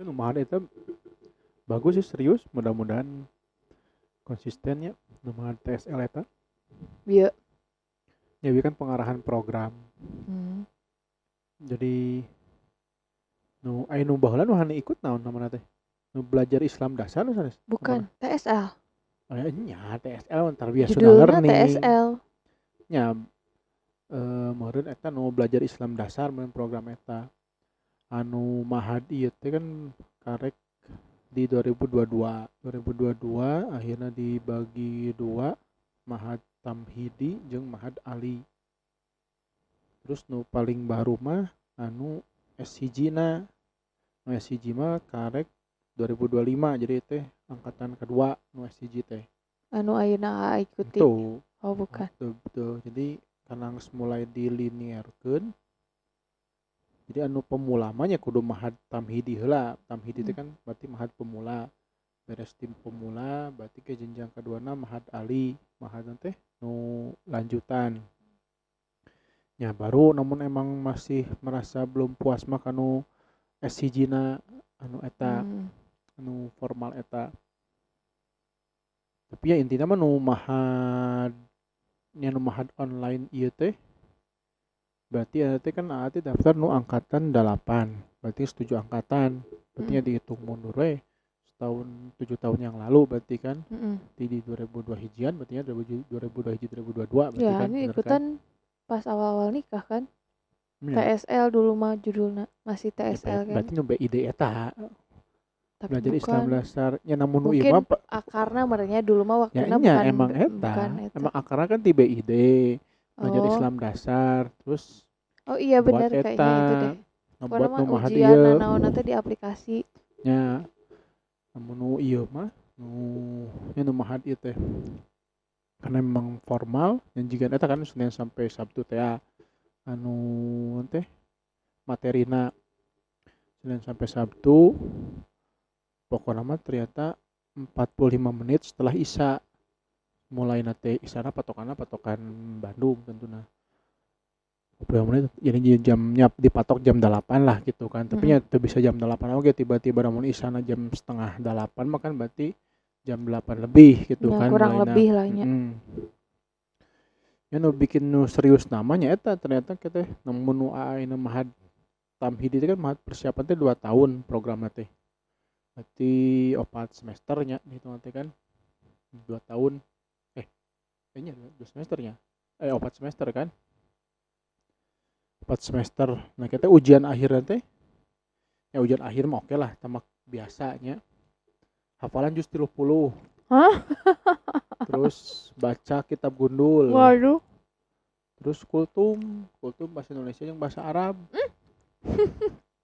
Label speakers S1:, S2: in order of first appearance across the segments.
S1: Lumayan itu bagus sih, serius, mudah-mudahan konsistennya lumayan TSL eta.
S2: Iya.
S1: Ya kan pengarahan program.
S2: Hmm.
S1: Jadi nu baheula nu hana ikut naon namanya teh? Nu belajar Islam dasar nu sanes.
S2: Bukan,
S1: Kemana?
S2: TSL.
S1: Nya TSL tarbiyah
S2: Judulnya
S1: learning.
S2: TSL.
S1: Nya meureun eta nu belajar Islam dasar mun program eta. Anu mahad ieu teh kan karek di 2022. 2022 akhirnya dibagi dua, Mahad Tamhidi jeung Mahad Ali. Terus nu paling baru mah anu SCG na. Nu SCG mah karek 2025, jadi teh angkatan kedua nu SCG teh.
S2: Anu ayeuna ikuti.
S1: Itu
S2: Oh, bukan.
S1: betul. Jadi karena mulai dilinearkeun, jadi anu pemula mah nya kudu Mahad Tamhidi heula. Tamhidi itu kan berarti Mahad pemula. Beres tim pemula berarti ke jenjang keduana Mahad Ali. Mahad teh nu lanjutan. Ya baru namun emang masih merasa belum puas mah kanu SCG na anu eta anu formal eta. Tapi ya intinya mah nu Mahad online ieu teh berarti teh kan teh daftar nu angkatan 8. Berarti 7 angkatan. Berarti ya dihitung mundur we setahun 7 tahun yang lalu berarti kan. Di 2002 hijian berarti ya 2002 hiji 2022 berarti
S2: Ya,
S1: kan.
S2: ini
S1: Bener
S2: ikutan
S1: kan?
S2: pas awal-awal nikah kan.
S1: Ya.
S2: TSL dulu mah judulnya masih
S1: Ya,
S2: TSL kan.
S1: berarti nu BID eta.
S2: Tapi
S1: Belajar Islam
S2: bukan.
S1: dasar nya namun nu ieu
S2: Mungkin
S1: mah
S2: akarna merenya dulu mah
S1: ya
S2: waktunya
S1: nya
S2: bukan
S1: emang
S2: bukan
S1: eta.
S2: eta.
S1: Emang akarna kan di BID. Belajar
S2: Oh.
S1: Islam dasar terus
S2: Oh iya
S1: buat
S2: bener kayaknya itu
S1: eta
S2: deh. Pokoknya
S1: ngebuat
S2: mah
S1: nu mahad
S2: ujian
S1: ieu
S2: naon teh di aplikasi.
S1: nya. Namun nu ieu mah nu mahad ieu teh karena memang formal dan juga eta kan Senin sampai Sabtu teh anu teh materina Senin sampai Sabtu. Pokoknya mah ternyata 45 menit setelah Isya mulai nate Isana patokan Bandung tentunya. 45 menit jadi jamnya dipatok jam 8 lah gitu kan. Tapi ya tuh bisa jam 8 oke tiba-tiba namun Isana jam setengah 8 mah kan berarti jam 8 lebih gitu
S2: Ya,
S1: kan
S2: kurang
S1: mulainya.
S2: lebih lah nya.
S1: Ya nu bikin nu serius namanya eta ternyata kita namun nu aina Mahad Tamhidi itu kan Mahad persiapan teh 2 tahun programnya teh. Berarti 4 semesternya gitu nanti kan 2 tahun kayaknya 2 semesternya 4 semester kan 4 semester. Nah kita ujian akhir nanti ya ujian akhir mah oke lah tamak biasanya hafalan juz 30.
S2: Hah?
S1: Terus baca kitab gundul.
S2: Waduh.
S1: Terus kultum bahasa Indonesia yang bahasa Arab.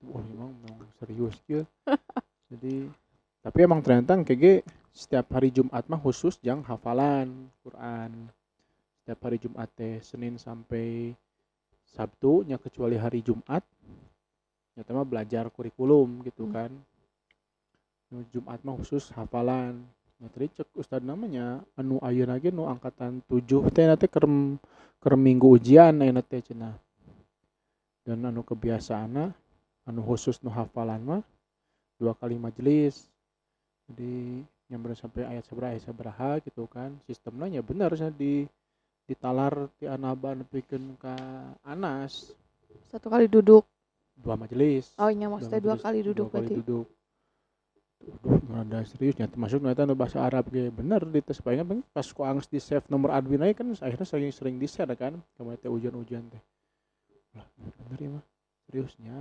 S1: Wah emang serius ya. Jadi tapi emang ternyata kayak setiap hari Jumat mah khusus yang hafalan Quran. Setiap hari Jumat teh Senin sampai Sabtu nya kecuali hari Jumat nyata mah belajar kurikulum gitu kan. Jumat mah khusus hafalan. Nah, tadi cek ustad namanya anu ayeuna ge nu angkatan 7 teh nanti kerem minggu ujian ayeuna teh cenah. Dan anu kebiasaana anu khusus nu hafalan mah 2 kali majelis. Jadi nyamber sampai ayat sabaraha gitu kan. Sistemnya nya bener nya ditalar ti Anaba nepikeun ka Anas.
S2: 1 kali duduk.
S1: 2 majelis.
S2: Oh iya maksudnya 2 kali duduk
S1: 2 kali
S2: berarti.
S1: duduk. Ada seriusnya termasuk ternyata bahasa Arab ge bener di tes palingan pas ku angst di save nomor admin aja kan akhirnya sering di share kan kemarin teh ujian teh lah bener ya mah seriusnya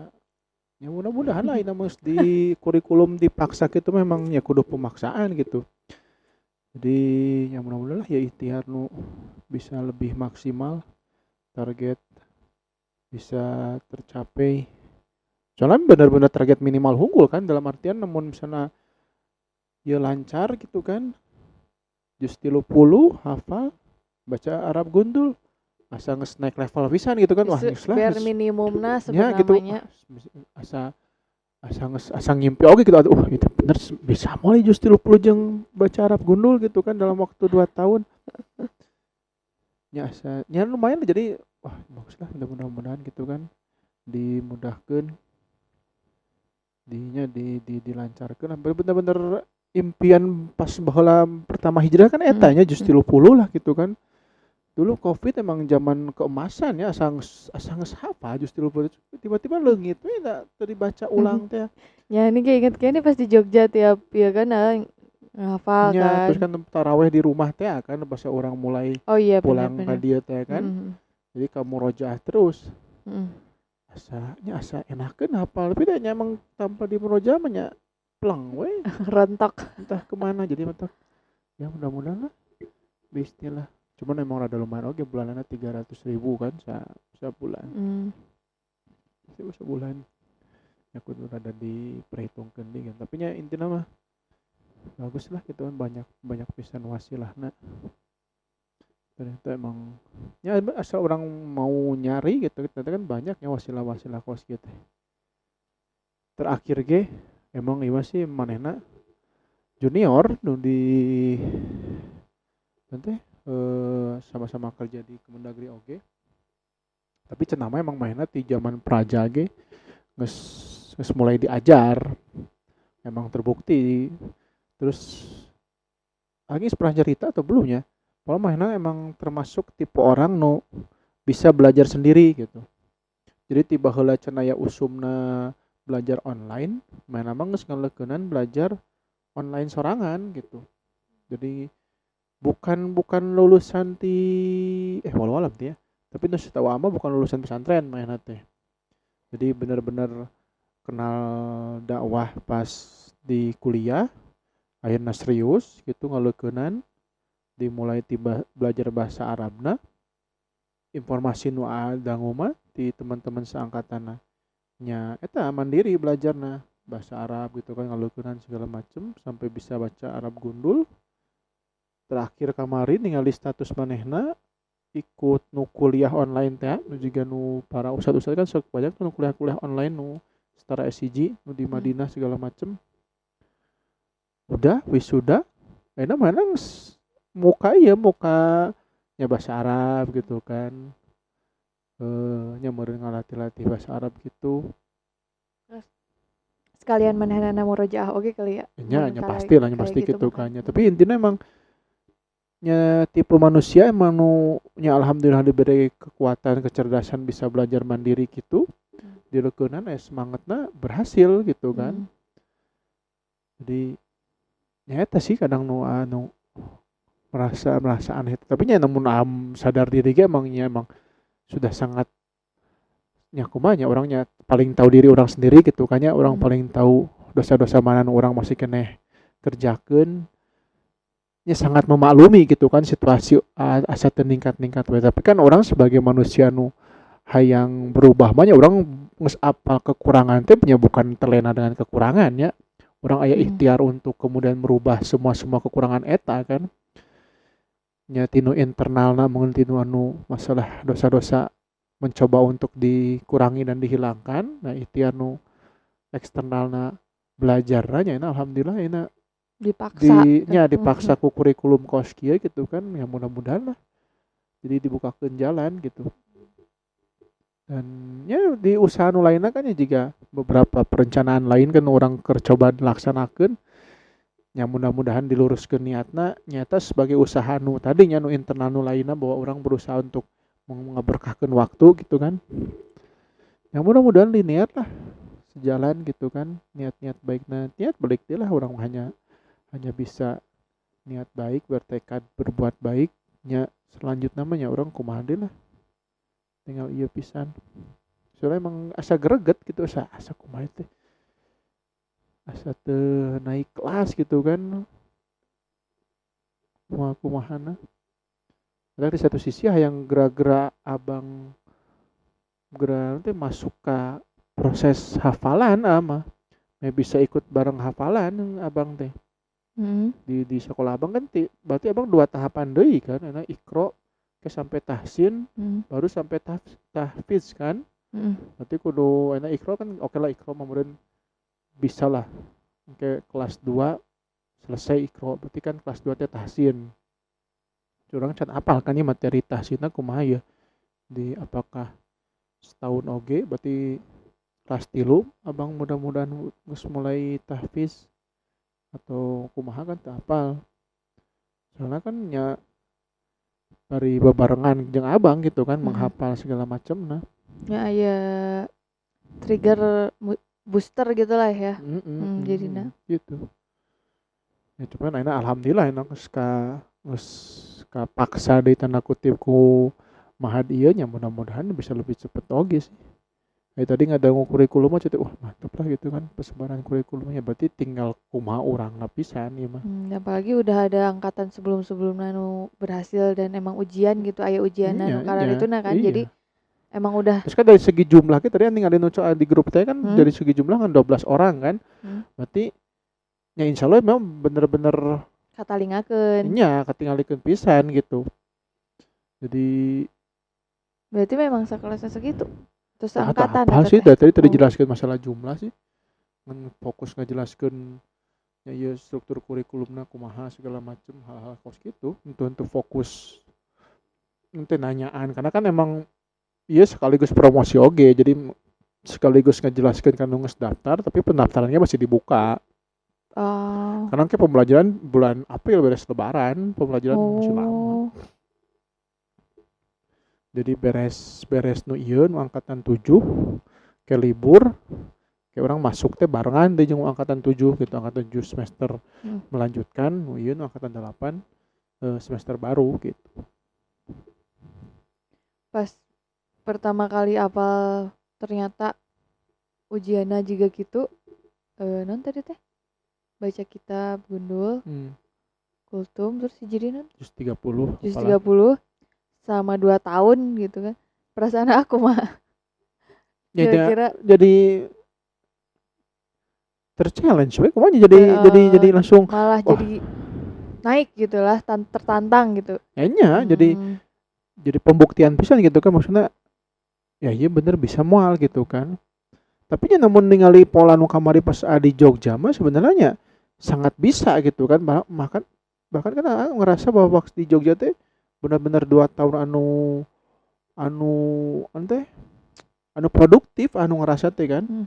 S1: ya mudah-mudahan lah ini mas di kurikulum dipaksa gitu memang ya kudu pemaksaan gitu. Jadi ya mudah-mudahan lah ya ikhtiar nu bisa lebih maksimal, target bisa tercapai. Soalnya benar-benar target minimal unggul kan dalam artian namun misalnya ya lancar gitu kan juz 30 hafal baca Arab gundul asa geus naik level pisan gitu kan wah geus lah
S2: Biar minimumna
S1: ya gitu
S2: sebenarnya.
S1: asa asa ngimpi oke gitu aduh itu bener bisa mulai juz 30 jeung baca Arab gundul gitu kan dalam waktu 2 tahun ya asa ya lumayan lah jadi wah bagus lah mudah-mudahan gitu kan dimudahkeun dilancarkan bener-bener impian pas baheula pertama hijrah kan etanya just 30 lah gitu kan. Dulu Covid emang zaman keemasan ya asa geus hafal just 30 tiba-tiba leungit we da teu dibaca ulang teh.
S2: Ya ini kayak inget kayaknya pas di Jogja tiap ya kan ngafal
S1: Nya terus
S2: kan.
S1: kan taraweh di rumah teh kan pas orang mulai
S2: Oh iya
S1: pulang ka
S2: benar-benar.
S1: dieu teh kan. Jadi kamu rojaah terus. Asa enakeun hafal tapi da nya emang tanpa di murojaah mah nya pleng we
S2: Rontok.
S1: entah kemana jadi mentok ya mudah-mudahan lah bismillah cuman emang rada lumayan oke bulanannya 300.000 kan sebulan sebulan ya kudu rada diperhitungkeun deui kan tapi nya intina mah bagus lah gitu kan banyak pisan wasilahna ternyata emang ya asal orang mau nyari gitu ternyata kan banyaknya wasilah kos gitu terakhir ge emang iya sih manehna junior nu di nanti sama-sama kerja di Kemendagri oge tapi cenah mah emang mainnya di zaman praja ge geus mulai diajar emang terbukti terus lagi pernah cerita atau belum ya kalau mainnya emang termasuk tipe orang nu bisa belajar sendiri gitu jadi tiba heula cenah aya usumna belajar online main emang geus ngaleukeunnan belajar online sorangan gitu jadi bukan lulusan walau alam ya tapi nu setahu ama bukan lulusan pesantren mainna teh jadi benar-benar kenal dakwah pas di kuliah akhirnya serius gitu ngaleukeunnan dimulai tiba belajar bahasa Arabna informasi nu dangu mah di teman-teman seangkatanna nya eta mandiri belajarna bahasa Arab gitu kan ngaleukeunnan segala macem sampai bisa baca Arab gundul terakhir kemarin ningali status manehna ikut nu kuliah online teh nu juga nu para ustad-ustad kan sok banyak nu kuliah online nu setara SCG nu di Madinah segala macem udah wisuda enak mana muka nya bahasa Arab gitu kan nya meureun ngalatih-latih bahasa Arab gitu
S2: Sekalian manehna murojaah oge kali ya.
S1: nya pasti lah nya pasti gitu kan tapi intinya emang nya tipe manusia emang nu nya alhamdulillah diberi kekuatan kecerdasan bisa belajar mandiri gitu dileukeunnan semangatna berhasil gitu kan jadi ya eta sih kadang nu merasa aneh tapi nya namun sadar diri ge emang sudah sangat nya kumanya orangnya paling tahu diri orang sendiri gitu kan ya orang paling tahu dosa-dosa mana nu orang masih keneh kerjakeun nya sangat memaklumi gitu kan situasi asa meningkat we tapi kan orang sebagai manusia nu hayang berubah mah orang geus apal kekurangan teh nya bukan terlena dengan kekurangan ya orang aya ikhtiar untuk kemudian merubah semua kekurangan eta kan nya tinu internalna mun tinu anu masalah dosa-dosa mencoba untuk dikurangi dan dihilangkan nah ikhtiar nu eksternalna belajarna nya alhamdulillah ina dipaksa ku kurikulum kos kieu gitu kan ya mudah-mudahan lah jadi dibukakeun jalan gitu dan ya di usaha nu lainna kan ya juga beberapa perencanaan lain kan orang coba dilaksanakeun ya mudah-mudahan diluruskeun niatna nyata sebagai usaha nu tadinya nu internal nu lainna bahwa orang berusaha untuk mengeberkahkeun waktu gitu kan ya mudah-mudahan linear lah sejalan gitu kan niat-niat baikna niat balik deh lah orang hanya bisa niat baik bertekad berbuat baiknya selanjutnya namanya orang kumaha deui lah tinggal ieu pisan soalnya emang asa greget gitu asa kumaha teh asa teu naik kelas gitu kan kumahana padahal di satu sisi yang gerak-gerak abang gerak teh masuk ke proses hafalan mah bisa ikut bareng hafalan abang teh di sekolah abang kan berarti abang 2 tahapan deui kan ana iqra ke sampai tahsin baru sampai tahfiz kan berarti kudu ana iqra kan oke lah iqra meureun bisa lah ke kelas 2 selesai iqra berarti kan kelas 2 teh tahsin curang can apal kan ya materi tahsinna kumaha ya di apakah setahun oge berarti kelas 3 abang mudah-mudahan geus mulai tahfiz atau kumaha kan teu hafal. Soalnya kan nya bari bebarengan jeung abang gitu kan menghafal segala macam nah.
S2: Ya aya trigger booster gitu lah ya. Jadinya
S1: Gitu. Ya cuman ayeuna alhamdulillah geus paksa deui tanda kutip ku mahad ieu nya mudah-mudahan bisa lebih cepet oge sih. Tadi ngadangu kurikulum mah wah mantep lah gitu kan persebaran kurikulumnya berarti tinggal kumaha urang lapisan ieu mah.
S2: Apalagi udah ada angkatan sebelum-sebelumnya nu berhasil dan emang ujian gitu aya ujian
S1: Iya,
S2: nu karanituna kan.
S1: iya.
S2: Jadi emang udah
S1: Terus kan dari segi jumlah kita tadi ninggalin di grup teh kan dari segi jumlah kan 12 orang kan. Berarti ya insyaallah memang bener-bener
S2: katalingakeun.
S1: nya katingalikeun pisan gitu. Jadi
S2: Berarti memang sakelasnya segitu. Terus
S1: tah
S2: angkatan
S1: hafal sih dari tadi dijelaskeun masalah jumlah sih. Ngan fokus ngajelaskeun ya ieu struktur kurikulumna kumaha segala macem hal-hal kos gitu untuk fokus nanti nanyaan karena kan emang iya sekaligus promosi oge jadi sekaligus ngajelaskeun kan geus daftar tapi pendaftarannya masih dibuka. Karena ke pembelajaran bulan April beres lebaran, pembelajaran masih lama. Jadi beres nu ieu nu angkatan 7 ke libur kayak orang masuk teh barengan deh jeung angkatan 7 gitu, angkatan 7 semester melanjutkan nu ieu nu angkatan 8 semester baru gitu.
S2: Pas pertama kali apal ternyata ujianna juga gitu non tadi teh baca kitab gundul kultum terus hijri non
S1: juz 30
S2: sama 2 tahun gitu kan perasaan aku mah
S1: kira-kira jadi terchallenge we kumaha jadi langsung
S2: malah jadi naik gitulah tertantang gitu
S1: nya jadi pembuktian pisan gitu kan maksudnya ya iya bener bisa moal gitu kan tapi nya namun ningali pola nu kamari pas di Jogja mah sebenarnya sangat bisa gitu kan bahkan kan aku ngerasa bahwa waktu di Jogja teh benar-benar 2 tahun anu produktif anu ngerasa teh kan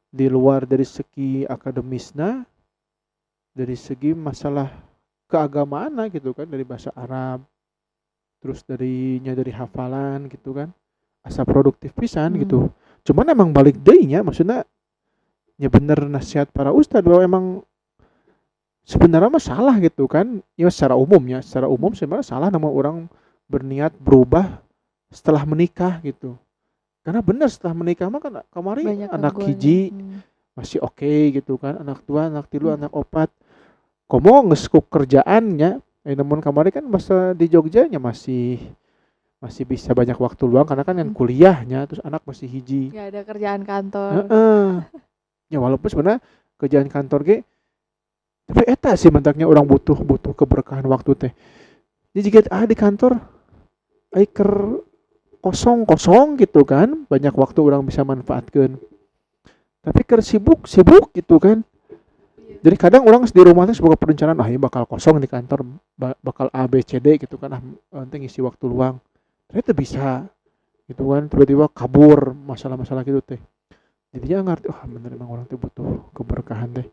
S1: di luar dari segi akademisna dari segi masalah keagamaan gitu kan dari bahasa Arab terus dari hafalan gitu kan asa produktif pisan gitu cuman emang balik deui nya maksudnya ya bener nasihat para ustad bahwa emang sebenarnya mah salah gitu kan ya secara umum sebenarnya salah nama orang berniat berubah setelah menikah gitu karena bener setelah menikah mah kan kamari banyak anak hiji masih oke gitu kan anak 2 anak 3 anak 4 komo geus ku kerjaannya namun kamari kan masa di Jogjanya masih bisa banyak waktu luang karena kan yang kuliahnya terus anak masih hiji
S2: nggak ada kerjaan kantor
S1: ya walaupun sebenarnya kerjaan kantor ge tapi eta sih mentaknya orang butuh keberkahan waktu teh jadi jika di kantor aiker kosong gitu kan banyak waktu orang bisa manfaatkan tapi keur sibuk gitu kan jadi kadang orang di rumah teh sebagai perencanaan ini bakal kosong di kantor bakal A B C D gitu kan nanti ngisi waktu luang ternyata bisa gitu kan tiba-tiba kabur masalah-masalah gitu teh jadinya ngerti bener emang orang teh butuh keberkahan teh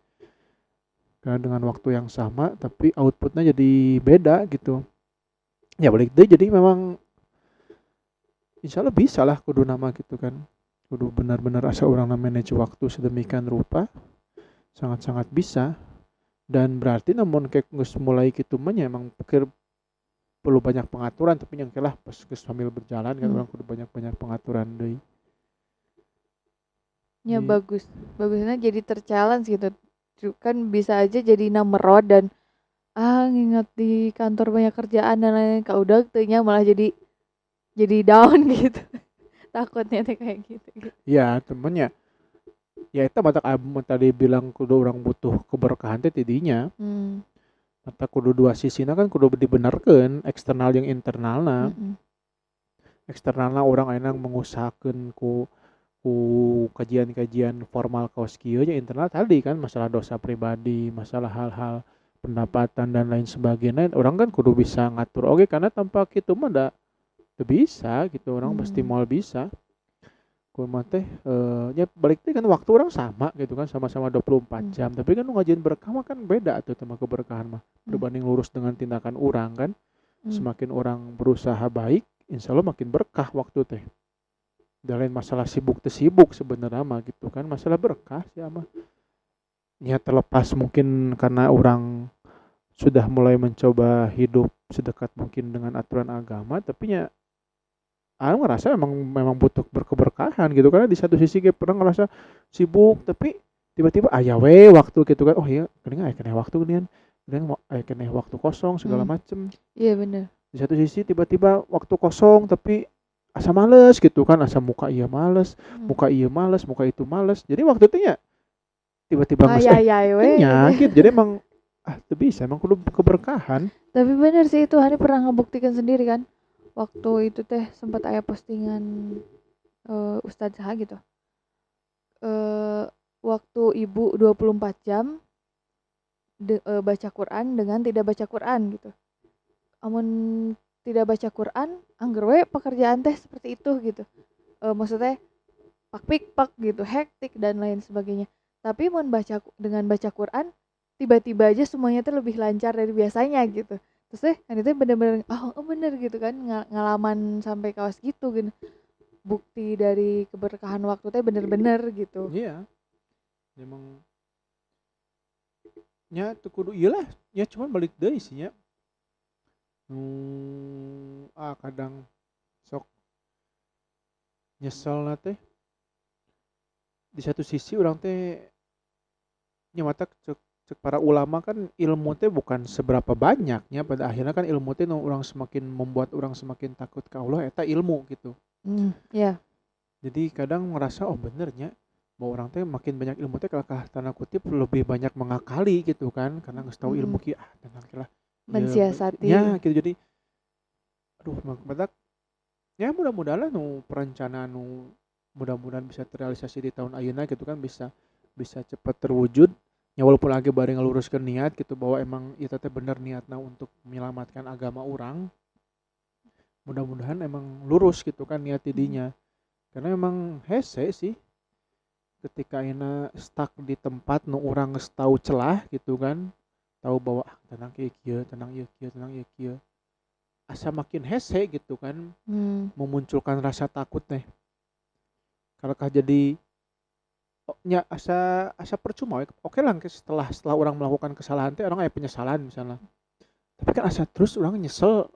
S1: karena dengan waktu yang sama tapi outputnya jadi beda gitu ya balik deh jadi memang insya Allah bisa lah kudu nama gitu kan kudu benar-benar asa orang manage waktu sedemikian rupa sangat-sangat bisa dan berarti namun kayak geus mulai kitu mah emang pikir perlu banyak pengaturan tapi yang kelah pas geus sambil berjalan kan orang kudu banyak pengaturan deui
S2: ya bagusnya jadi terchallenge gitu kan bisa aja jadi namerod dan nginget di kantor banyak kerjaan dan lain-lain udah teunya malah jadi down gitu takutnya teh kayak gitu
S1: ya temennya ya itu mata kamu tadi bilang kudu orang butuh keberkahan teh tidinya mata kudu dua sisina kan kudu dibenarkeun eksternal yang internalna eksternalna orang enak mengusahakan ku kajian-kajian formal kaos kieu nya internal tadi kan masalah dosa pribadi masalah hal-hal pendapatan dan lain sebagainya orang kan kudu bisa ngatur karena tanpa kitu mah da teu bisa gitu orang pasti moal bisa kumaha teh nya balik teh kan waktu orang sama gitu kan, sama-sama 24 jam, tapi kan nu ngajian berkah mah kan beda atuh sama keberkahan mah. Berbanding lurus dengan tindakan orang kan, semakin orang berusaha baik, insya Allah makin berkah waktu teh. Dan lain masalah sibuk teh sibuk sebenarnya mah gitu kan, masalah berkah sih mah. Ya terlepas mungkin karena orang sudah mulai mencoba hidup sedekat mungkin dengan aturan agama, tapi ya aku ngerasa memang butuh berkeberkahan gitu, karena di satu sisi kayak pernah ngerasa sibuk tapi tiba-tiba aya we waktu gitu kan, oh iya geuning aya keneh waktu geuningan, geuning aya keneh waktu kosong segala macem.
S2: Iya bener.
S1: Di satu sisi tiba-tiba waktu kosong tapi asa males gitu kan, asa muka iya males, muka itu males. Jadi waktu itu ya tiba-tiba nya gitu. Jadi emang teu bisa, emang kudu keberkahan.
S2: Tapi bener sih itu Hani pernah ngebuktikan sendiri kan. Waktu itu teh sempat aya postingan Ustadz Saha gitu. Waktu ibu 24 jam baca Quran dengan tidak baca Quran gitu. Amun tidak baca Quran, angger we pekerjaan teh seperti itu gitu. Maksudnya pak gitu, hektik dan lain sebagainya. Tapi dengan baca Quran, tiba-tiba aja semuanya tuh lebih lancar dari biasanya gitu. Terus kan itu bener-bener bener gitu kan, ngalaman sampai kawas gitu gitu. Bukti dari keberkahan waktu teh bener-bener gitu.
S1: Iya. Memang nya teu kudu iyalah, ya cuman balik deui sih nya. Kadang sok nyeselna teh di satu sisi orang teh nyamata cek para ulama kan ilmu teh bukan seberapa banyaknya, pada akhirnya kan ilmu teh orang semakin membuat orang semakin takut ke Allah eta ilmu gitu.
S2: Iya.
S1: Jadi kadang ngerasa benernya bahwa orang teh makin banyak ilmu teh kalau tanda kutip lebih banyak mengakali gitu kan, karena geus tahu ilmu kieu tenang lah
S2: mensiasati
S1: ya gitu. Jadi aduh badak ya mudah-mudahan perencanaan mudah-mudahan bisa terrealisasi di tahun ayeuna gitu kan, bisa cepat terwujud ya, walaupun lagi bareng ngeluruskan niat gitu bahwa emang itu teh bener niatna untuk menyelamatkan agama orang. Mudah-mudahan emang lurus gitu kan niat didinya, karena emang hese sih ketika ayeuna stuck di tempat nu urang geus tahu celah gitu kan, tahu bahwa tenang kieu tenang ieu asa makin hese gitu kan, memunculkan rasa takut teh. Kalau jadi nya asa percuma oke lah setelah orang melakukan kesalahan teh orang aya penyesalan misalnya, tapi kan asa terus orang nyesel,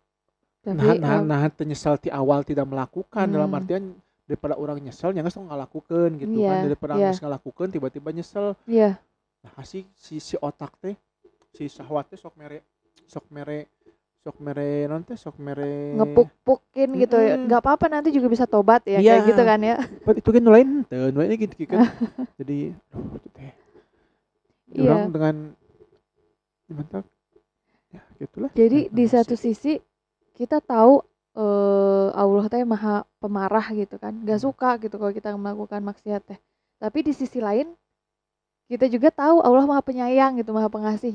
S1: nah nyesel di awal tidak melakukan, dalam artian daripada orang nyesel yang geus ngalakukeun gitu kan, daripada geus ngalakukeun tiba-tiba nyesel. Nah si otak teh si syahwat teh sok mere
S2: ngepuk-pukin gitu ya. Nggak apa-apa nanti juga bisa tobat ya, kayak gitu kan ya.
S1: Itu kan lain ini gitu kan. Jadi orang dengan mantap ya gitulah.
S2: Jadi di satu sisi kita tahu Allah teh maha pemarah gitu kan, nggak suka gitu kalau kita melakukan maksiat teh. Tapi di sisi lain kita juga tahu Allah maha penyayang gitu, maha pengasih.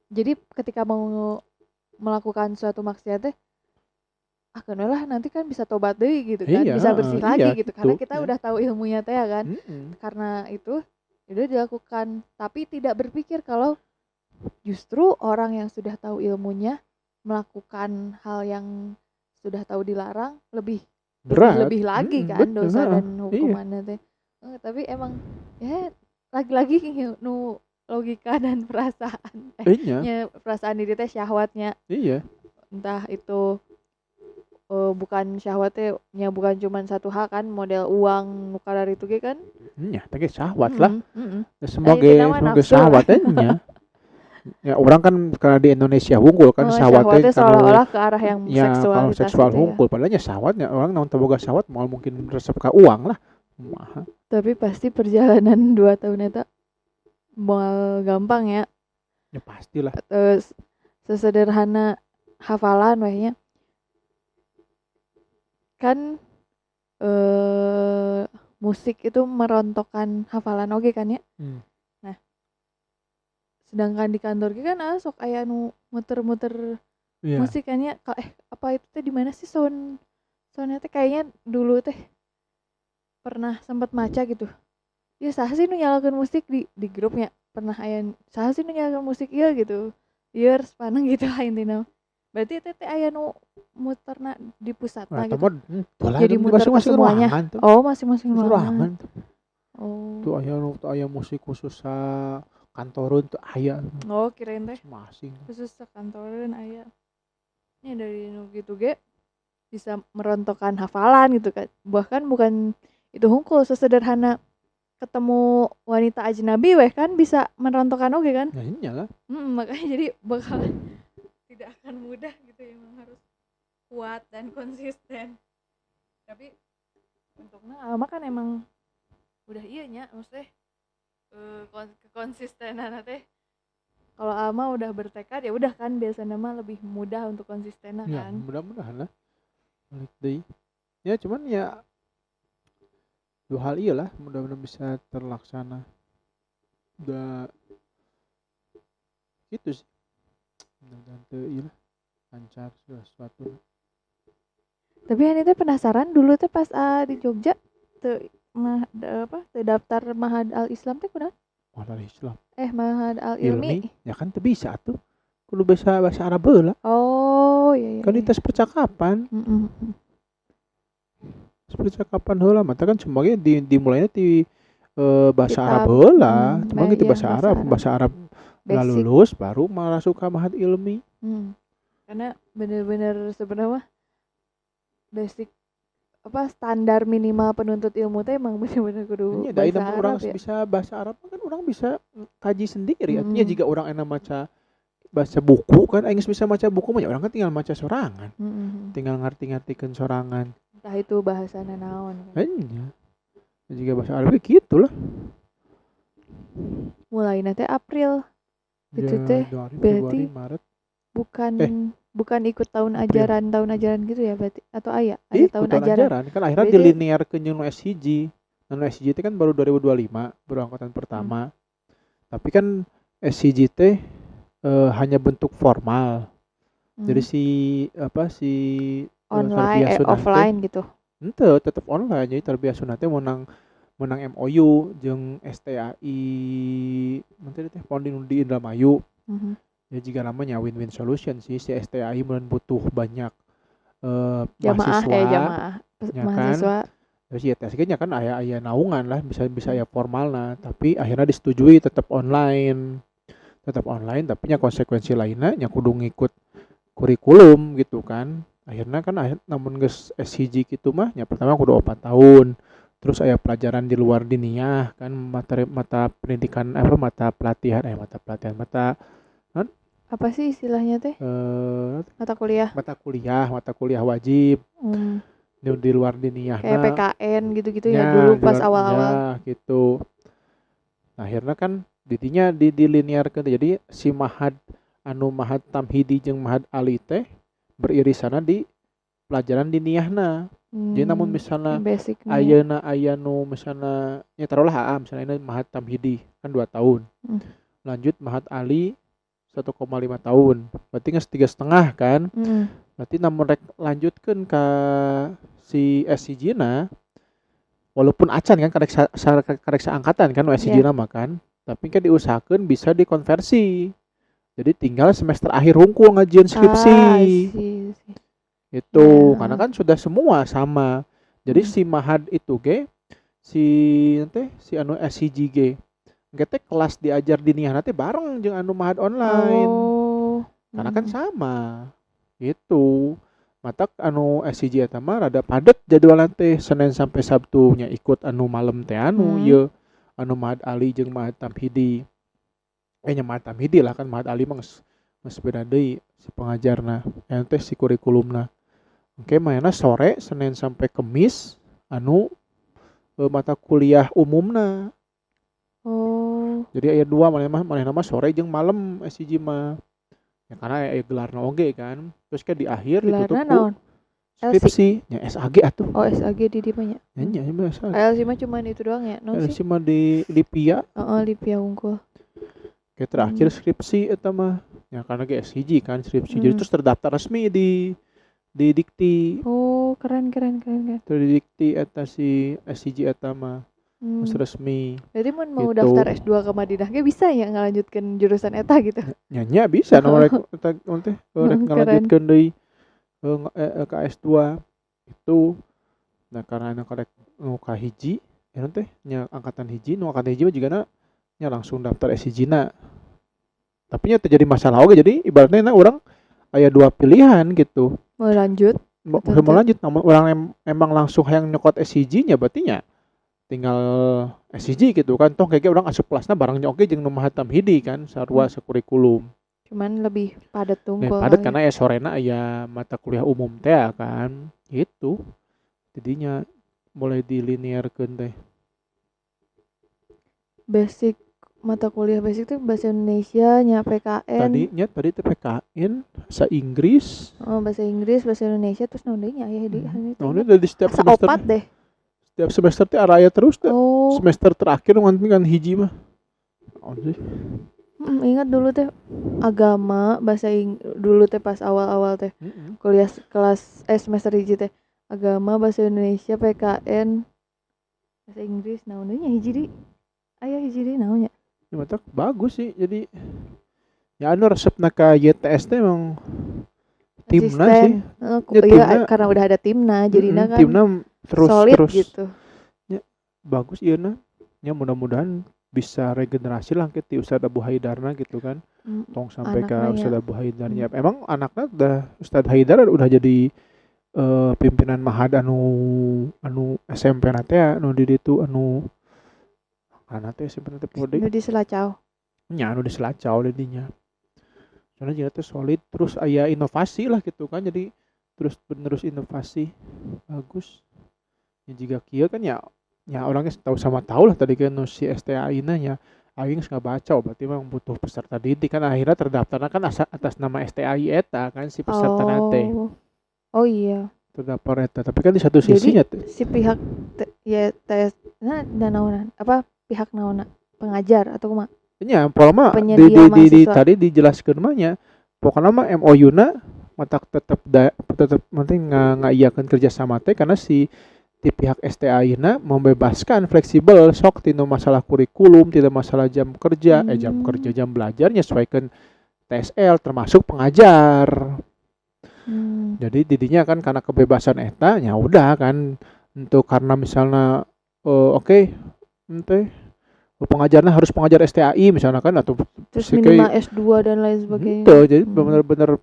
S2: Jadi ketika mau melakukan suatu maksiat teh lah nanti kan bisa tobat deui gitu kan, bisa bersih lagi gitu, karena kita udah tahu ilmunya teh ya kan. Karena itu udah dilakukan, tapi tidak berpikir kalau justru orang yang sudah tahu ilmunya melakukan hal yang sudah tahu dilarang lebih lagi kan dosa dan hukumannya teh. Tapi emang ya lagi-lagi nu logika dan perasaan perasaan diri teh syahwatnya. Entah itu bukan syahwatnya bukan cuma satu hal kan, model uang nukarar itu kan
S1: tapi syahwat lah. Semoga syahwatnya ya orang kan karena di Indonesia unggul kan syahwatnya
S2: seolah-olah ke arah yang
S1: seksual unggul, padahal syahwatnya orang naon boga syahwat mau mungkin resep ke uang lah.
S2: Tapi pasti perjalanan 2 tahun eta moal gampang ya.
S1: Ya pastilah.
S2: Sesederhana hafalan wehnya. Kan musik itu merontokkan hafalan oge kan ya. Nah, sedangkan di kantor kan sok aya nu muter-muter musik kan ya. Apa itu teh di mana sih soundnya teh kayaknya dulu teh pernah sempat maca gitu. Ya saha sih nu nyalakeun musik di grupnya. Pernah aya saha sih nu nyalakeun musik ieu gitu. Ieu paneng gitu lah intina. Berarti teh aya nu muterna di pusatna
S1: Eta
S2: gitu.
S1: mah lah
S2: Jadi
S1: di
S2: muter ke
S1: masing-masing
S2: semuanya.
S1: ruangan tuh.
S2: Oh, masing-masing
S1: Ruangan
S2: ruangan.
S1: tuh.
S2: Oh.
S1: Tuh aya musik khusus kantorun tuh aya
S2: Oh, kirain teh
S1: masing-masing.
S2: khusus sekantoreun aya. Nya dari nu gitu ge bisa merontokkan hafalan gitu kan. Bahkan bukan itu hungkul sesederhana ketemu wanita ajnabi weh kan bisa merontokkan oge kan.
S1: Ya iyalah.
S2: Makanya jadi bakal tidak akan mudah gitu, emang harus kuat dan konsisten. Tapi untuknya Alma kan emang udah iya nya maksudnya kekonsistenan teh. Kalau Alma udah bertekad ya udah kan, biasanya mah lebih mudah untuk konsisten
S1: Ya,
S2: kan.
S1: mudah-mudahan lah. Balik deui. Ya cuman ya dua hal iyalah mudah-mudahan bisa terlaksana. Udah gitu sih. Mudah-mudahan teu ieu lah lancar segala sesuatu.
S2: Tapi ini teh penasaran dulu teh pas di Jogja teu daftar Mahad Al Islam teh kunaon?
S1: Mahal Islam.
S2: Mahad Al Ilmi.
S1: Ya kan teu bisa tuh. Kudu bisa bahasa Arab heula.
S2: Oh, iya.
S1: Kan di tes percakapan. Tes percakapan heula mah kan semuanya dimulainya di bahasa
S2: Kitab.
S1: Arab heula. Cuma gitu
S2: Iya,
S1: bahasa Arab nggak
S2: Basic.
S1: lulus baru masuk ke Mahad Ilmi.
S2: Karena bener-bener sebenarnya mah basic standar minimal penuntut ilmu teh emang bener-bener kudu bahasa Arab
S1: orang
S2: ya.
S1: bisa bahasa Arab kan orang bisa kaji sendiri. Artinya jika orang enak baca buku kan aing bisa baca buku mah ya orang kan tinggal baca sorangan. Tinggal ngarti-ngartikeun sorangan.
S2: Entah itu bahasana naon kan.
S1: Hanya. Jika bahasa Arab gitu lah.
S2: Mulai teh April. Itu teh
S1: Januari,
S2: berarti
S1: Februari, Maret.
S2: bukan ikut tahun
S1: April.
S2: ajaran gitu ya berarti, atau aya
S1: Tahun ajaran kan akhirnya
S2: Berarti
S1: dilinear ke jeung SCG. Nu SCG itu kan baru 2025 baru angkatan pertama. Tapi kan SCG teh hanya bentuk formal. Jadi si
S2: online offline gitu.
S1: Henteu tetep online. Jadi tarbiyah sunnah teh menang MOU jeung STAI menteri teh pon di Indramayu. Ya jika namanya win-win solution sih si STAI mulai butuh banyak mahasiswa
S2: mahasiswa.
S1: Terus ya tesnya kan aya naungan lah bisa aya formalna tapi akhirnya disetujui tetap online tapi nya konsekuensi lainnya nya kudu ngikut kurikulum gitu kan akhirnya kan namun geus SCG gitu mah nya pertama kudu 4 tahun terus aya pelajaran di luar diniyah kan mata pendidikan mata pelatihan
S2: apa sih istilahnya teh? Mata kuliah wajib.
S1: Di luar diniyah
S2: kayak PKN gitu-gitu ya dulu pas awal-awal
S1: gitu. Nah, akhirnya kan didinya dilinearkeun jadi si Mahad Tamhidi jeung Mahad Ali teh beririsana di pelajaran diniyahna. Jadi namun misalnya ayeuna aya nu misalnya nya taruhlah misalnya Mahad Tamhidi kan 2 tahun. Lanjut Mahad Ali 1,5 tahun. Berarti geus 3,5 kan? Berarti namun rek lanjutkeun ka si SCG-na walaupun acan kan karek angkatan kan SCG-na mah kan. Tapi kan diusahakeun bisa dikonversi. Jadi tinggal semester akhir hungkul ngajian skripsi. Itu karena kan sudah semua sama. Jadi si Mahad itu si SCG teh kelas diajar diniyah teh bareng jeung anu Mahad online. Karena kan sama. Gitu. Mata anu SCG eta mah rada padet jadwalan teh Senin sampai Sabtu nya ikut anu malam teh ieu anu Mahad Ali jeung Mahad Tamhidi. Nya Mahad Tamhidi lah kan Mahad Ali mah geus beda deui si pengajarna. Eta teh si kurikulumna. Oke, mainnya sore Senin sampai Kamis anu mata kuliah umumna. Jadi aya 2 manehna mah sore jeung malam SCG mah. Ya karena aya gelarna oge kan. Terus kan di akhir ditutup ku skripsi nya SAG atuh.
S2: Oh, SAG di dieu nya.
S1: Nya SAG.
S2: LC mah cuman itu doang ya.
S1: LC mah di Lipia.
S2: Lipia unggul.
S1: Oke, terakhir skripsi eta mah. Ya karena ge SCG kan skripsi. Jadi terus terdaftar resmi di di dikti
S2: Oh, keren.
S1: teu di dikti eta si SCG eta mah
S2: Hmm.
S1: geus resmi
S2: Berarti mau
S1: gitu.
S2: daftar S2 ke Madinah ge bisa ya ngalanjutkeun jurusan eta gitu.
S1: Nya bisa nu rek eta teh rek
S2: Keren.
S1: ngalanjutkeun deui ke S2 itu. Nah karena anak karek nu ka hiji teh nya angkatan hiji nu angkatan hiji mah jigana nya langsung daftar SCG na. Tapi nya terjadi masalah oge jadi ibaratnya urang aya dua pilihan gitu.
S2: Mau lanjut
S1: Mau
S2: atau teu?
S1: lanjut namun orang emang langsung hayang nyokot SCG nya berarti nya tinggal SCG gitu kan toh kayak orang asup kelasna barangnya oke jeung nu mahatam hidi kan sarua sakurikulum.
S2: Cuman lebih padat
S1: Nah,
S2: tungkul
S1: padat
S2: kali.
S1: karena ya sorena aya mata kuliah umum teh kan gitu. Jadinya mulai dilinearkeun teh.
S2: Basic mata kuliah basic tuh bahasa Indonesia nya PKN.
S1: Tadi teh PKN, bahasa Inggris.
S2: Oh, bahasa Inggris, bahasa Indonesia terus naon deui nya aya di
S1: Nah, ini dari setiap
S2: asa
S1: semester.
S2: opat deh.
S1: Setiap semester teh araya terus teh.
S2: Oh,
S1: Semester terakhir nganti kan hiji mah. Oh, sih.
S2: ingat dulu teh agama dulu teh pas awal-awal teh kuliah kelas semester hiji teh agama bahasa Indonesia PKN bahasa Inggris naon deui nya hiji di aya hiji di naon nya.
S1: Ya mata bagus sih. Jadi ya anu resepna ka YTS teh emang timna sih.
S2: Iya karena udah ada timna jadinya kan
S1: timna terus
S2: solid gitu.
S1: Ya, bagus ieu na. Ya mudah-mudahan bisa regenerasi lah ti Ustaz Abu Haidarna gitu kan. Tong sampai ke Ustaz Abu Haidarnya. Emang anaknya udah Ustaz Haidar udah jadi pimpinan Mahad anu SMP na teh anu di ditu anu kana teh SMP teh pode.
S2: Nu di Selacau.
S1: Nya anu di Selacau dinya. Soalnya juga teh solid terus aya inovasi lah gitu kan. Jadi terus penerus inovasi bagus. Ya jika kieu kan ya orangnya tahu sama tahu lah tadi kan si STAI na ya aing nggak baca berarti memang butuh peserta didik kan akhirnya terdaftarnya kan atas nama STAI eta kan si peserta nate.
S2: Oh iya.
S1: Terdaftar eta tapi kan di satu sisinya
S2: tuh si pihak YTS naonan apa pihak naona pengajar atau kumaha?
S1: Nya pokoknya di tadi dijelaskeun mah nya pokoknya mah MOU-na mata tetep penting ngaiyakeun kerja sama teh karena si di pihak STAI-na membebaskan fleksibel sok tinu masalah kurikulum tidak masalah jam kerja jam belajarnya sesuaikan TSL termasuk pengajar. Jadi didinya kan karena kebebasan eta ya udah kan untuk karena misalnya pengajarnya harus pengajar STAI misalnya kan atau
S2: terus minimal S2 dan lain sebagainya.
S1: Jadi benar-benar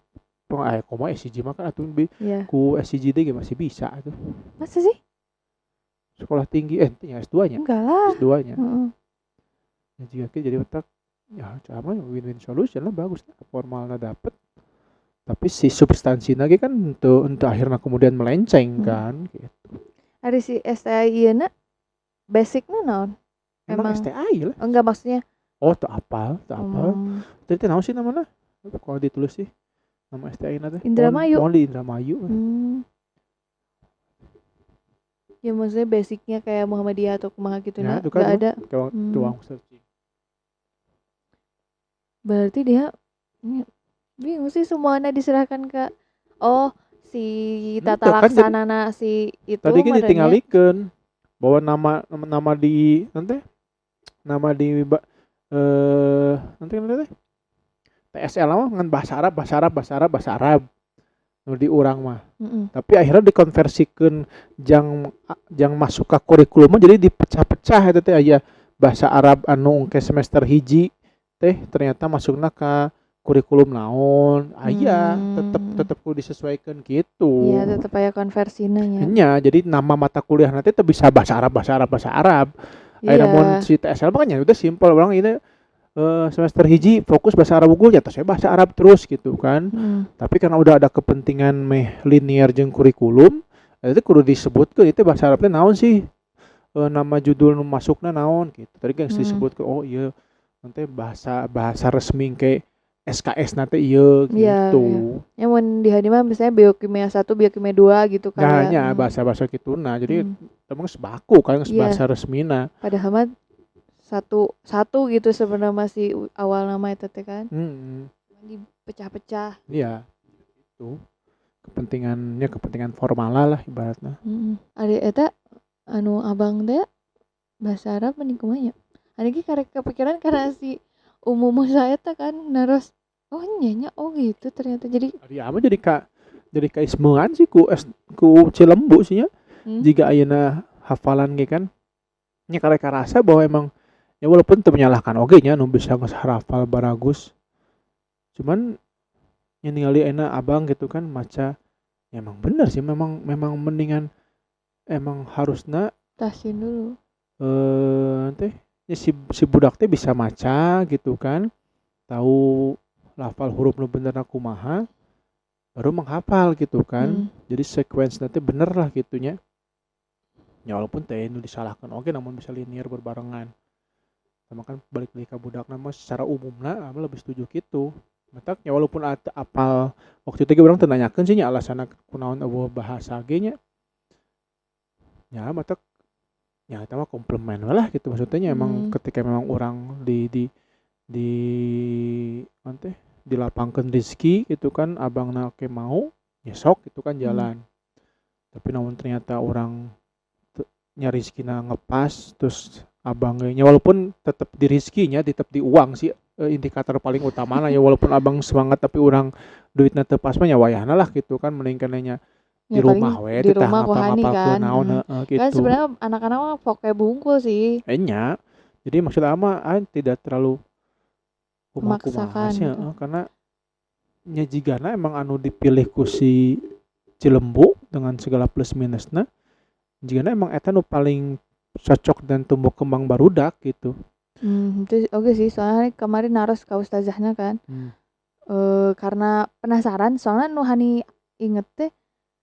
S1: koma SCG mah kan atuh ku SCG deh masih bisa tuh.
S2: Masa sih?
S1: Sekolah tinggi S2-nya.
S2: Enggak lah.
S1: S2-nya. Ya jika jadi otak ya sama win-win solution lah bagus formalnya dapat. Tapi si substansinya kan untuk akhirnya kemudian melenceng kan gitu.
S2: Ada si STAI na basicnya naon?
S1: Emang STAI lah.
S2: Enggak maksudnya.
S1: Oh, tak apal. Tadi naon sih namanya? Kalau ditulis sih nama STAI na teh.
S2: Indramayu.
S1: Di Indramayu.
S2: Ya maksudnya basicnya kayak Muhammadiyah atau kumaha gitu
S1: ya,
S2: enggak ada.
S1: Tuang searching.
S2: Berarti dia bingung sih semuanya diserahkan ke si tata laksanana si itu
S1: tadi kan ditinggalikeun bahwa nama di nanti nama di nanti kan TSL mah ngan bahasa Arab nu di urang mah. Tapi akhirnya dikonversikeun jang masuk ke kurikulum jadi dipecah-pecah eta teh aya bahasa Arab anu ke semester hiji teh ternyata masukna ka kurikulum naon aya tetep kudu disesuaikan gitu.
S2: Iya tetep aya konversina nya.
S1: Nya jadi nama mata kuliah nanti teh bisa bahasa Arab. Namun si TSL mah kan udah simpel orang ini semester hiji fokus bahasa Arab unggul ya saya bahasa Arab terus gitu kan. Tapi karena udah ada kepentingan linear jeung kurikulum itu kudu disebutkeun itu bahasa Arabnya naon sih nama judul nu masukna naon gitu. Tadi kan disebut oh iya nanti bahasa resmi ke SKS nanti iya gitu.
S2: Yang mun di mah misalnya biokimia 1, biokimia 2 gitu kan
S1: ya. Bahasa kituna. Jadi emang sebaku kan bahasa resmina.
S2: Padahal mah satu gitu sebenarnya masih awal nama itu teh kan.
S1: Dipecah-pecah. Iya. Itu. kepentingan formal lah ibaratnya.
S2: Ari eta anu abang teh bahasa Arab mending kumaha nya. Ari ge karek kepikiran karena si umum saya eta kan naros oh nyanya oh gitu ternyata jadi
S1: Ari ama jadi ka ismean sih ku Cilembu sih nya. Jika ayeuna hafalan ge kan nya karek karasa bahwa emang ya walaupun teu menyalahkan oge nya nu bisa geus hafal baragus. Cuman yang ningali enak abang gitu kan maca ya emang bener sih memang mendingan emang harusna
S2: tasin dulu.
S1: teh ya si budak teh bisa maca gitu kan tahu lafal huruf nu benerna kumaha baru menghafal gitu kan jadi sequence nanti bener lah gitunya ya walaupun teh nu disalahkan oke namun bisa linear berbarengan sama kan balik lagi ke budak nama secara umumna lebih setuju gitu matak ya walaupun apal waktu itu orang tenanyakan sih nya alasan kunaon eueuh bahasa ge nya ya matak ya eta mah komplement lah gitu maksudnya emang ketika memang orang di teh dilapangkeun rezeki gitu kan abangna ke mau ya sok gitu kan jalan tapi namun ternyata orang nya rezekina ngepas terus abangnya walaupun tetap di rezekinya tetap di uang sih indikator paling utama lah ya walaupun abang semangat tapi orang duitnya teu pas mah ya wayahna lah gitu kan mending kenanya di
S2: Ya
S1: rumah
S2: paling
S1: we
S2: di
S1: teh
S2: rumah kohani
S1: ngapa-ngapakeun
S2: kan.
S1: naon gitu.
S2: Kan sebenarnya anak-anak mah pokoknya bungkul sih.
S1: Enya. Jadi maksud ama tidak terlalu kumaha
S2: Memaksakan
S1: sih
S2: gitu.
S1: karena nya jigana emang anu dipilih ku si Cilembu dengan segala plus minusna jigana emang eta nu paling cocok dan tumbuh kembang barudak gitu.
S2: Itu oke sih soalnya kemarin naros ke ustazahnya kan. Karena penasaran soalnya nu hani inget teh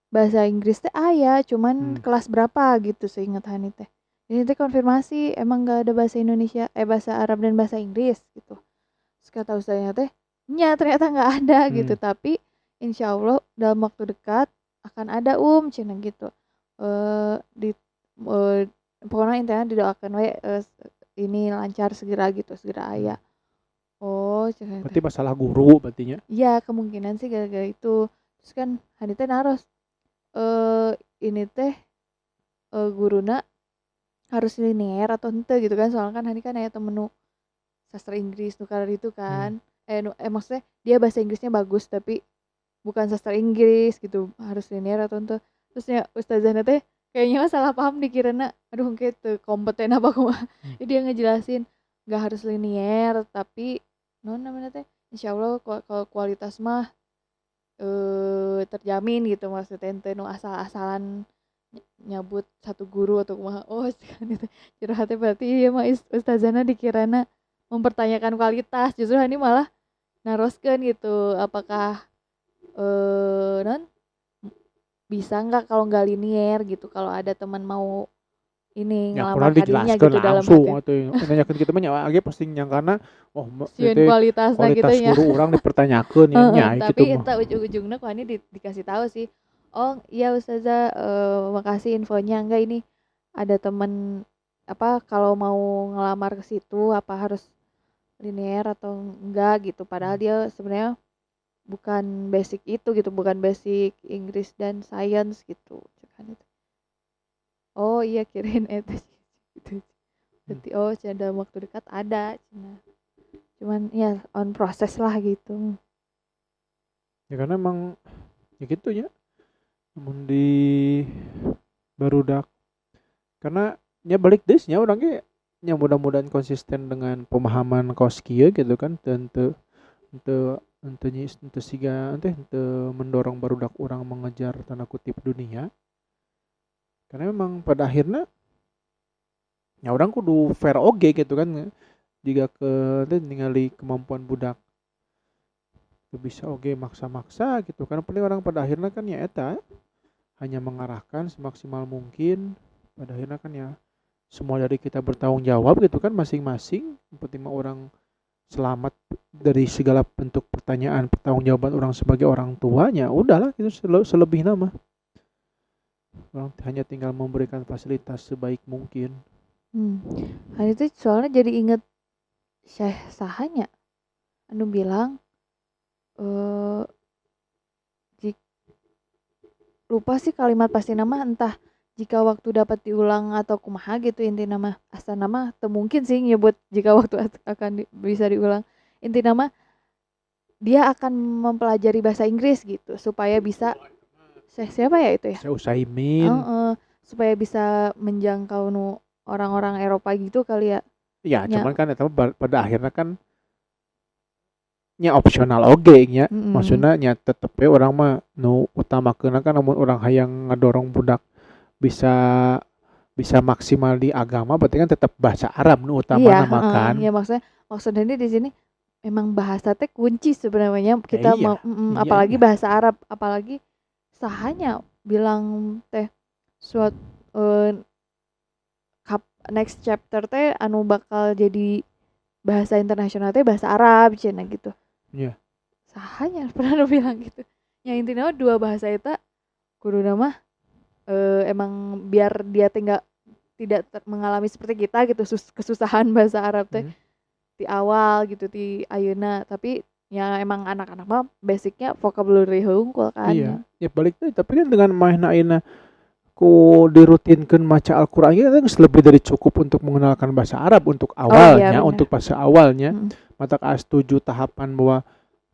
S2: bahasa Inggris teh aya cuman kelas berapa gitu seinget hani teh. Ini teh konfirmasi emang gak ada bahasa Indonesia bahasa Arab dan bahasa Inggris gitu. Terus kata ustaznya teh nya ternyata nggak ada gitu tapi insya Allah dalam waktu dekat akan ada cenah gitu. Pokoknya intinya didoakan we ini lancar segera gitu segera aya. Oh cenah
S1: Berarti masalah guru berarti nya.
S2: Iya kemungkinan sih gara-gara itu. Terus kan hani teh naros ini teh guruna harus linear atau henteu gitu kan soalnya kan hani kan aya temen nu sastra Inggris nukar itu kan maksudnya dia bahasa Inggrisnya bagus tapi bukan sastra Inggris gitu harus linear atau henteu terusnya ustazahna teh kayaknya salah paham dikirana aduh gitu kompeten apa kumaha jadi dia ngejelasin nggak harus linear tapi non namanya teh insyaallah kalau kualitas mah terjamin gitu maksudnya ente nu asal-asalan nyabut satu guru atau kumaha kan itu curhatnya berarti iya mah ustazana dikirana mempertanyakan kualitas justru ini malah naroskeun gitu apakah non bisa nggak kalau nggak linear gitu kalau ada teman mau ini
S1: Ya
S2: ngelamar
S1: kurang
S2: harinya
S1: dijelaskan
S2: gitu dalam
S1: langsung
S2: hati
S1: atau nanyakan kita mah nya age pasti nyangkana
S2: sieun
S1: itu
S2: kualitasna gitu
S1: kualitas
S2: nya
S1: guru orang dipertanyakan ya nya gitu
S2: tapi
S1: mah.
S2: eta ujung-ujungnya kok ini dikasih tahu sih oh iya ustazah makasih infonya enggak ini ada temen apa kalau mau ngelamar ke situ apa harus linear atau enggak gitu padahal dia sebenarnya bukan basic itu gitu bukan basic Inggris dan science gitu kan itu oh iya kirain itu gitu berarti oh dalam waktu dekat ada cuman ya on proses lah gitu
S1: Ya karena emang ya gitu ya namun di barudak karena ya balik desnya orangnya yang mudah-mudahan konsisten dengan pemahaman kaos kieu gitu kan tentu ente siga ente mendorong barudak orang mengejar tanda kutip dunia karena memang pada akhirnya ya orang kudu fair oge gitu kan jika ningali kemampuan budak bisa oge maksa-maksa gitu karena paling orang pada akhirnya kan ya eta hanya mengarahkan semaksimal mungkin pada akhirnya kan ya semua dari kita bertanggung jawab gitu kan masing-masing yang penting mah orang selamat dari segala bentuk pertanyaan pertanggungjawaban orang sebagai orang tuanya udahlah itu selebihnya mah orang hanya tinggal memberikan fasilitas sebaik mungkin.
S2: Hari itu soalnya jadi inget Syekh sahanya anu bilang lupa sih kalimat pasti nama, entah jika waktu dapat diulang atau kumaha gitu inti nama asal nama teu mungkin sih nyebut jika waktu akan bisa diulang. Inti nama dia akan mempelajari bahasa Inggris gitu supaya bisa siapa ya itu ya?
S1: Saya Usaimin.
S2: Supaya bisa menjangkau orang-orang Eropa gitu kali ya.
S1: Ya,
S2: Nya.
S1: cuman kan eta pada akhirnya kan nya opsional oge nya. Maksudnya nya tetep we orang mah nu utamakeun kan namun orang hayang ngadorong budak bisa maksimal di agama berarti kan tetap bahasa Arab nu utamana makan.
S2: Iya, maksudnya ini di sini emang bahasa teh kunci sebenarnya kita
S1: iya,
S2: apalagi
S1: iya.
S2: bahasa Arab, apalagi sahanya bilang teh suatu next chapter teh anu bakal jadi bahasa internasional teh bahasa Arab cenah gitu.
S1: Iya.
S2: Sahanya pernah bilang gitu. Yang intinya dua bahasa itu kudu nama emang biar dia tidak mengalami seperti kita gitu kesusahan bahasa Arab teh di awal gitu di ayeuna, tapi ya emang anak-anak mah basicnya vocabulary hungkul kan.
S1: Iya. Ya balik deh, tapi kan dengan main ayeuna ku dirutinkan maca Al-Qur'an itu kan lebih dari cukup untuk mengenalkan bahasa Arab untuk awalnya, untuk fase awalnya. Mata ka 7 tahapan bahwa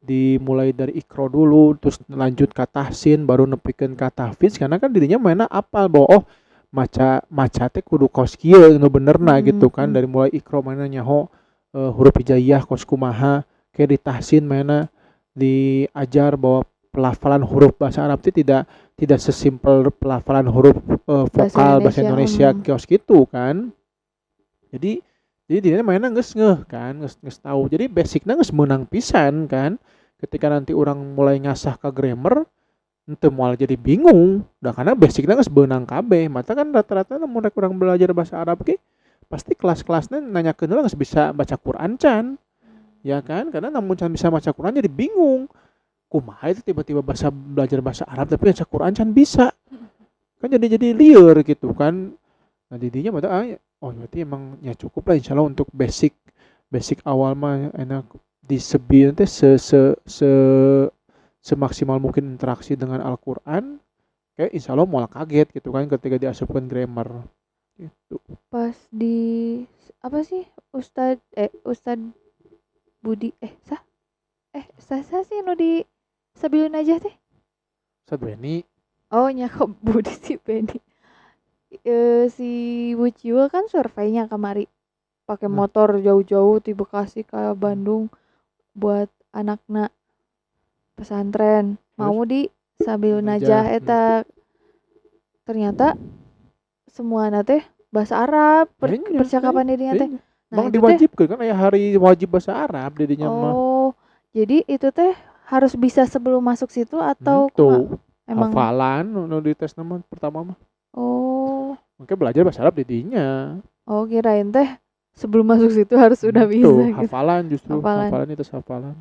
S1: dimulai dari ikro dulu terus lanjut ke tahsin baru nepikeun ka tahfiz karena kan dirinya mainnya apal bahwa maca teh kudu kos kieu nu benerna gitu kan, dari mulai ikro mana nyaho huruf hijaiyah kos kumaha kayak di tahsin mana diajar bahwa pelafalan huruf bahasa Arab itu tidak sesimpel pelafalan huruf vokal bahasa Indonesia kios gitu kan. Jadi dia mainnya geus ngeuh kan, geus tahu. Jadi basicnya geus meunang pisan kan. Ketika nanti orang mulai ngasah ke grammar henteu moal jadi bingung. Da karena basicnya geus beunang kabeh. Mata kan rata-rata lamun rek urang belajar bahasa Arab ge pasti kelas-kelasnya nanyakeun heula geus bisa baca Quran can. Ya kan? Karena namun can bisa baca Quran jadi bingung. Kumaha itu tiba-tiba belajar bahasa Arab tapi baca Quran can bisa. Kan jadi lieur gitu kan. Nah didinya mata berarti emang ya cukup lah insyaallah untuk basic awal mah enak disebi nanti semaksimal mungkin interaksi dengan Al-Qur'an. Kayak insyaallah moal kaget gitu kan ketika diasupkeun grammar gitu.
S2: Pas di apa sih Ustad Budi sah sih nu di Sabilun aja teh.
S1: Ustad Beni.
S2: Oh nya kok Budi si Beni. Si Buciwa kan surveinya kemari pakai motor jauh-jauh di Bekasi ke Bandung buat anakna pesantren mau di Sabilun aja eta ternyata semua teh bahasa Arab percakapan dirinya teh.
S1: Bang diwajibkeun kan aya hari wajib bahasa Arab didinya mah.
S2: Oh, jadi itu teh harus bisa sebelum masuk situ atau
S1: emang hafalan nu dites nama pertama mah.
S2: Oh.
S1: Makanya belajar bahasa Arab didinya.
S2: Oh, kirain teh sebelum masuk situ harus udah bisa gitu.
S1: Hafalan justru, hafalan itu hafalan.